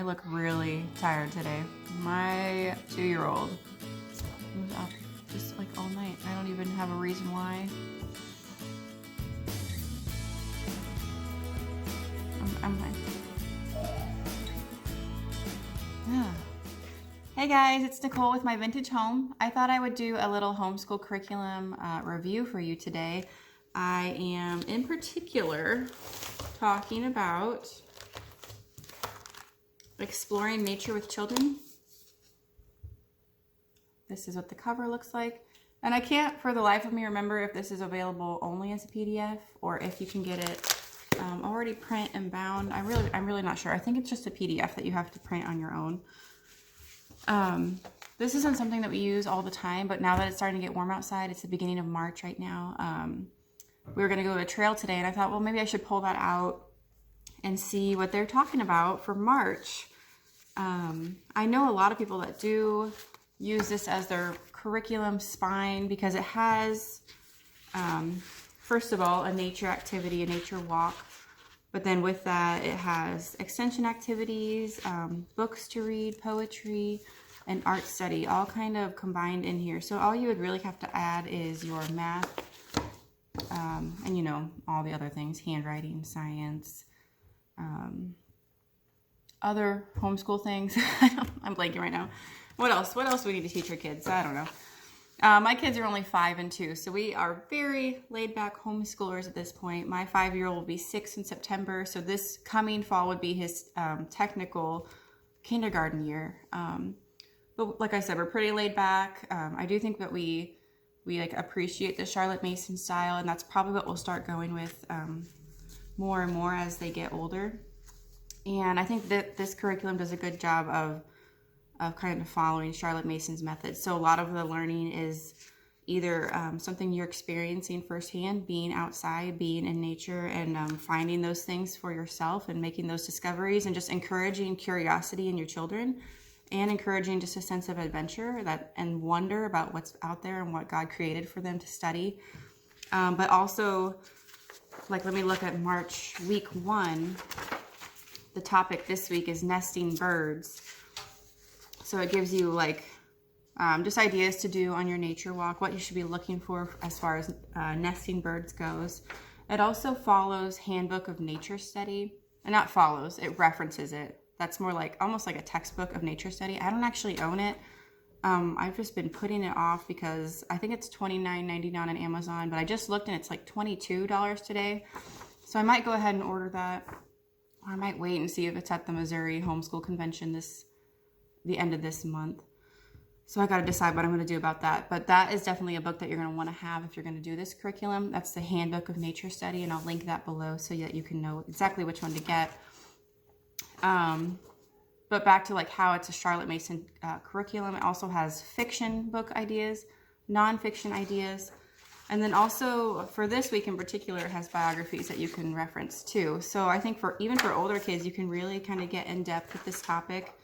I look really tired today. My 2-year-old was up just like all night. I don't even have a reason why. I'm fine. Yeah. Hey guys, it's Nicole with my vintage home. I thought I would do a little homeschool curriculum review for you today. I am in particular talking about exploring nature with children. This is what the cover looks like. And I can't for the life of me remember if this is available only as a PDF or if you can get it already print and bound. I'm really not sure. I think it's just a PDF that you have to print on your own. This isn't something that we use all the time, but now that it's starting to get warm outside, it's the beginning of March right now. We were going to go to a trail today and I thought, well, maybe I should pull that out and see what they're talking about for March. I know a lot of people that do use this as their curriculum spine because it has, first of all, a nature activity, a nature walk. But then with that, it has extension activities, books to read, poetry, and art study, all kind of combined in here. So all you would really have to add is your math, and you know, all the other things, handwriting, science, other homeschool things. I'm blanking right now. What else? What else do we need to teach our kids? I don't know. My kids are only 5 and 2, so we are very laid back homeschoolers at this point. My 5-year-old will be 6 in September, so this coming fall would be his technical kindergarten year. But like I said, we're pretty laid back. I do think that we like appreciate the Charlotte Mason style, and that's probably what we'll start going with more and more as they get older. And I think that this curriculum does a good job of kind of following Charlotte Mason's methods. So a lot of the learning is either something you're experiencing firsthand, being outside, being in nature, and finding those things for yourself and making those discoveries, and just encouraging curiosity in your children and encouraging just a sense of adventure and wonder about what's out there and what God created for them to study. But also, like, let me look at March week 1. The topic this week is nesting birds. So it gives you like just ideas to do on your nature walk, what you should be looking for as far as nesting birds goes. It also follows Handbook of Nature Study. And not follows, it references it. That's more like almost like a textbook of nature study. I don't actually own it. I've just been putting it off because I think it's $29.99 on Amazon, but I just looked and it's like $22 today. So I might go ahead and order that. Or I might wait and see if it's at the Missouri Homeschool Convention the end of this month. So I got to decide what I'm going to do about that. But that is definitely a book that you're going to want to have if you're going to do this curriculum. That's the Handbook of Nature Study, and I'll link that below so that you can know exactly which one to get. But back to like how it's a Charlotte Mason curriculum. It also has fiction book ideas, nonfiction ideas. And then also for this week in particular, it has biographies that you can reference too. So I think even for older kids, you can really kind of get in depth with this topic.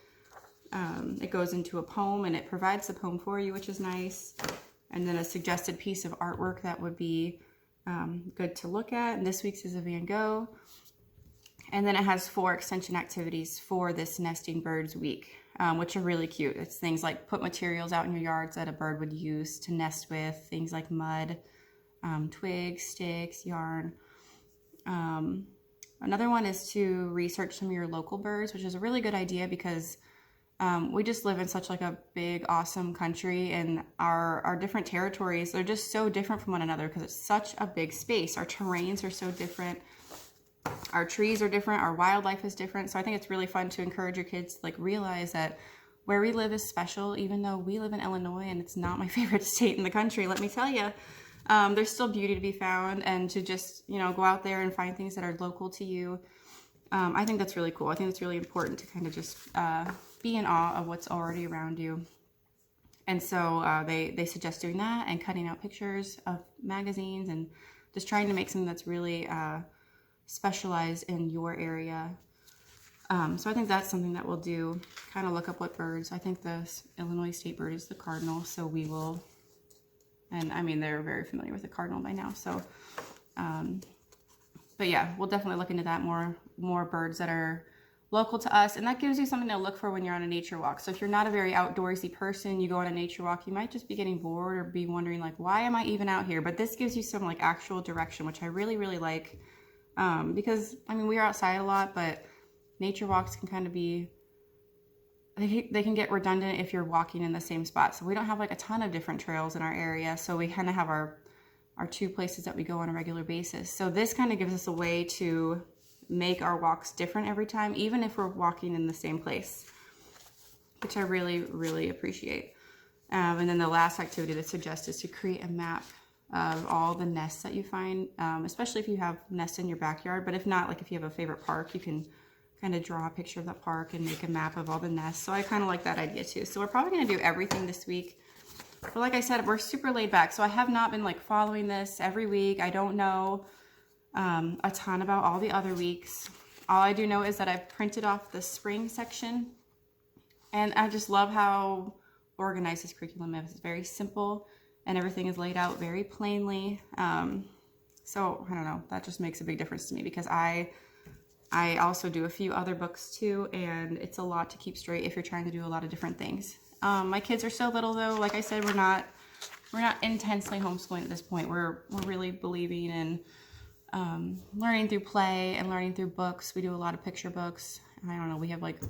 It goes into a poem and it provides the poem for you, which is nice. And then a suggested piece of artwork that would be good to look at. And this week's is a Van Gogh. And then it has 4 extension activities for this nesting birds week, which are really cute. It's things like put materials out in your yards that a bird would use to nest with, things like mud, twigs, sticks, yarn. Another one is to research some of your local birds, which is a really good idea because we just live in such like a big, awesome country, and our different territories, they're just so different from one another because it's such a big space. Our terrains are so different. Our trees are different. Our wildlife is different. So I think it's really fun to encourage your kids to like realize that where we live is special, even though we live in Illinois and it's not my favorite state in the country. Let me tell you, there's still beauty to be found, and to just, you know, go out there and find things that are local to you. I think that's really cool. I think it's really important to kind of just be in awe of what's already around you. And so they suggest doing that and cutting out pictures of magazines and just trying to make something that's really specialized in your area. So I think that's something that we'll do, kind of look up what birds. I think the Illinois state bird is the cardinal, so we will, and I mean, they're very familiar with the cardinal by now. So, but yeah, we'll definitely look into that more birds that are local to us, and that gives you something to look for when you're on a nature walk. So if you're not a very outdoorsy person, you go on a nature walk, you might just be getting bored or be wondering like, why am I even out here? But this gives you some like actual direction, which I really, really like, because I mean, we are outside a lot, but nature walks can kind of be, they can get redundant if you're walking in the same spot. So we don't have like a ton of different trails in our area. So we kind of have our two places that we go on a regular basis. So this kind of gives us a way to make our walks different every time, even if we're walking in the same place, which I really, really appreciate. And then the last activity that suggests is to create a map of all the nests that you find, especially if you have nests in your backyard. But if not, like if you have a favorite park, you can kind of draw a picture of that park and make a map of all the nests. So I kind of like that idea too. So we're probably going to do everything this week. But like I said, we're super laid back. So I have not been like following this every week. I don't know a ton about all the other weeks. All I do know is that I've printed off the spring section, and I just love how organized this curriculum is. It's very simple and everything is laid out very plainly. So I don't know, that just makes a big difference to me because I also do a few other books too, and it's a lot to keep straight if you're trying to do a lot of different things. My kids are so little though. Like I said, we're not intensely homeschooling at this point. We're really believing in learning through play and learning through books. We do a lot of picture books. I don't know, we have like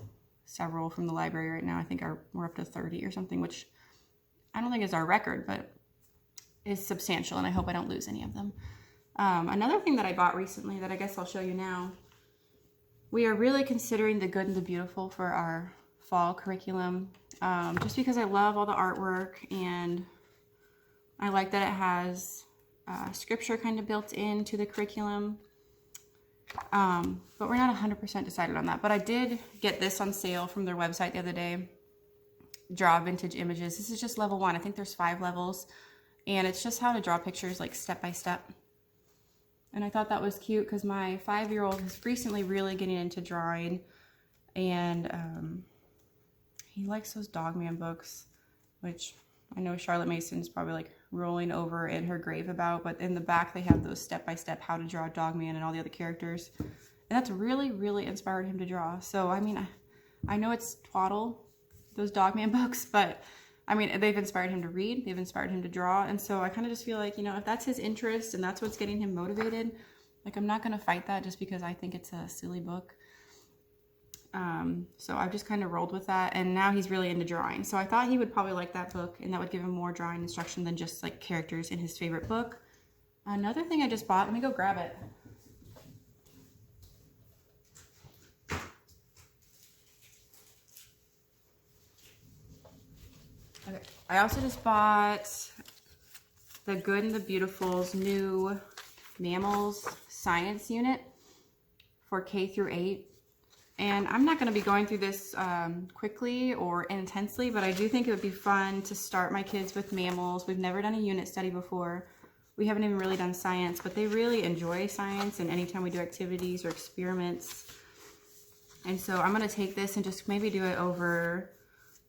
several from the library right now. I think we're up to 30 or something, which I don't think is our record, but is substantial, and I hope I don't lose any of them. Another thing that I bought recently that I guess I'll show you now, we are really considering the good and the beautiful for our fall curriculum, just because I love all the artwork, and I like that it has scripture kind of built into the curriculum, but we're not 100% decided on that. But I did get this on sale from their website the other day, Draw Vintage Images. This is just level 1. I think there's 5 levels, and it's just how to draw pictures like step by step. And I thought that was cute because my 5-year-old is recently really getting into drawing, and he likes those Dogman books, which I know Charlotte Mason's probably like rolling over in her grave about, but in the back they have those step-by-step how to draw a Dogman and all the other characters, and that's really, really inspired him to draw. So I mean, I know it's twaddle, those Dogman books, but I mean, they've inspired him to read, they've inspired him to draw, and so I kind of just feel like, you know, if that's his interest and that's what's getting him motivated, like I'm not going to fight that just because I think it's a silly book. So I've just kind of rolled with that, and now he's really into drawing. So I thought he would probably like that book, and that would give him more drawing instruction than just like characters in his favorite book. Another thing I just bought, let me go grab it. Okay. I also just bought the Good and the Beautiful's new Mammals science unit for K through 8. And I'm not going to be going through this quickly or intensely, but I do think it would be fun to start my kids with mammals. We've never done a unit study before. We haven't even really done science, but they really enjoy science, and anytime we do activities or experiments. And so I'm going to take this and just maybe do it over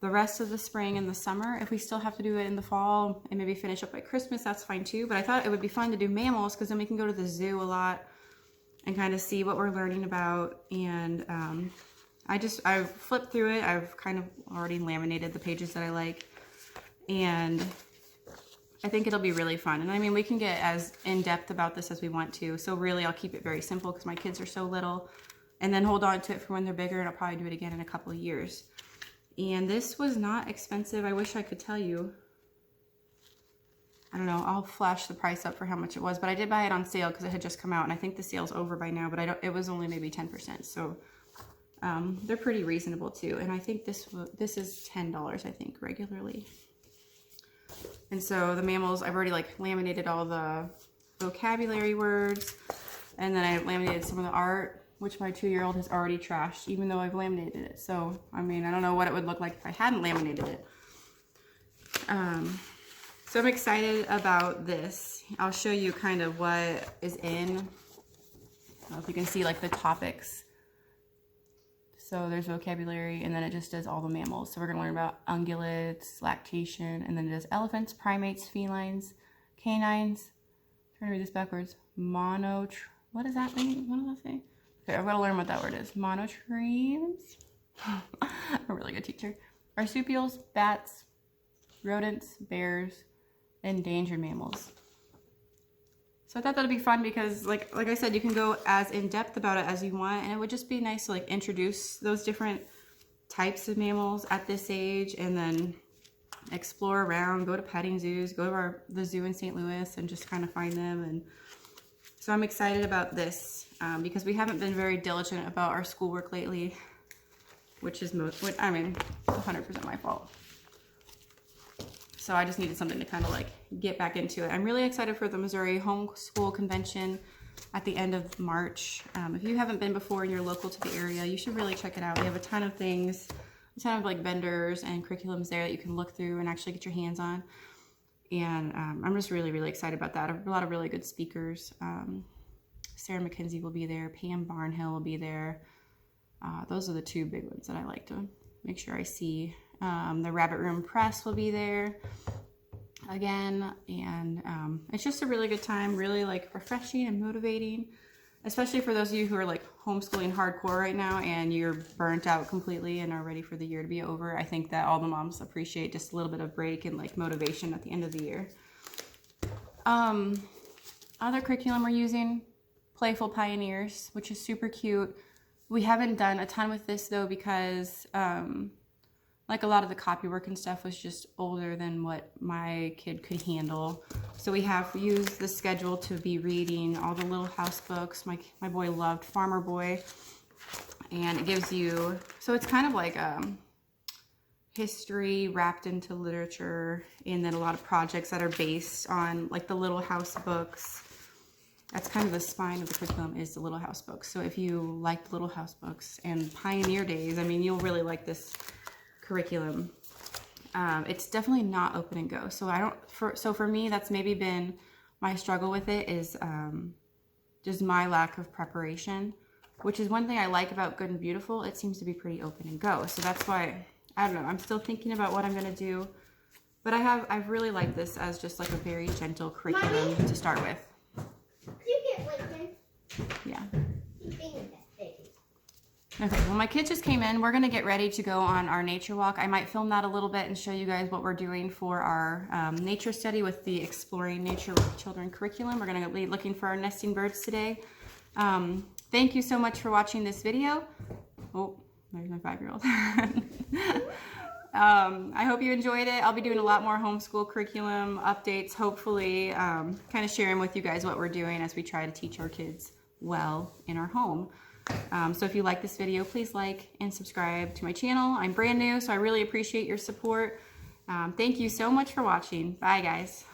the rest of the spring and the summer. If we still have to do it in the fall and maybe finish up by Christmas, that's fine too. But I thought it would be fun to do mammals because then we can go to the zoo a lot and kind of see what we're learning about. And I've flipped through it. I've kind of already laminated the pages that I like, and I think it'll be really fun. And I mean, we can get as in-depth about this as we want to. So really, I'll keep it very simple because my kids are so little, and then hold on to it for when they're bigger, and I'll probably do it again in a couple of years. And this was not expensive. I wish I could tell you. I don't know, I'll flash the price up for how much it was, but I did buy it on sale because it had just come out, and I think the sale's over by now, but it was only maybe 10%. So they're pretty reasonable too. And I think this is $10, I think, regularly. And so the mammals, I've already like laminated all the vocabulary words, and then I laminated some of the art, which my 2-year-old has already trashed, even though I've laminated it. So, I mean, I don't know what it would look like if I hadn't laminated it. So I'm excited about this. I'll show you kind of what is in. I don't know if you can see like the topics. So there's vocabulary, and then it just does all the mammals. So we're gonna learn about ungulates, lactation, and then it does elephants, primates, felines, canines. I'm trying to read this backwards. What does that mean? What does that say? Okay, I've got to learn what that word is. Monotremes. A really good teacher. Marsupials, bats, rodents, bears, endangered mammals. So I thought that'd be fun because like I said, you can go as in depth about it as you want, and it would just be nice to like introduce those different types of mammals at this age, and then explore around, go to petting zoos, go to the zoo in St. Louis and just kind of find them. And so I'm excited about this because we haven't been very diligent about our schoolwork lately, which is 100% my fault. So I just needed something to kind of like get back into it. I'm really excited for the Missouri Homeschool Convention at the end of March. If you haven't been before and you're local to the area, you should really check it out. We have a ton of things, a ton of like vendors and curriculums there that you can look through and actually get your hands on. And I'm just really, really excited about that. A lot of really good speakers. Sarah McKenzie will be there. Pam Barnhill will be there. Those are the two big ones that I like to make sure I see. The Rabbit Room Press will be there again, and it's just a really good time, really like refreshing and motivating, especially for those of you who are like homeschooling hardcore right now and you're burnt out completely and are ready for the year to be over. I think that all the moms appreciate just a little bit of break and like motivation at the end of the year. Other curriculum we're using, Playful Pioneers, which is super cute. We haven't done a ton with this though because like a lot of the copywork and stuff was just older than what my kid could handle. So we have used the schedule to be reading all the Little House books. My boy loved Farmer Boy. And it gives you, so it's kind of like history wrapped into literature, and then a lot of projects that are based on like the Little House books. That's kind of the spine of the curriculum, is the Little House books. So if you like Little House books and Pioneer Days, I mean, you'll really like this curriculum. It's definitely not open and go. So for me, that's maybe been my struggle with it, is just my lack of preparation, which is one thing I like about Good and Beautiful. It seems to be pretty open and go. So that's why, I don't know, I'm still thinking about what I'm going to do, but I've really liked this as just like a very gentle curriculum to start with. You get Lincoln. Yeah. Okay, well, my kids just came in. We're going to get ready to go on our nature walk. I might film that a little bit and show you guys what we're doing for our nature study with the Exploring Nature with Children curriculum. We're going to be looking for our nesting birds today. Thank you so much for watching this video. Oh, there's my 5-year-old. I hope you enjoyed it. I'll be doing a lot more homeschool curriculum updates, hopefully, kind of sharing with you guys what we're doing as we try to teach our kids well in our home. So if you like this video, please like and subscribe to my channel. I'm brand new, so I really appreciate your support. Thank you so much for watching. Bye, guys.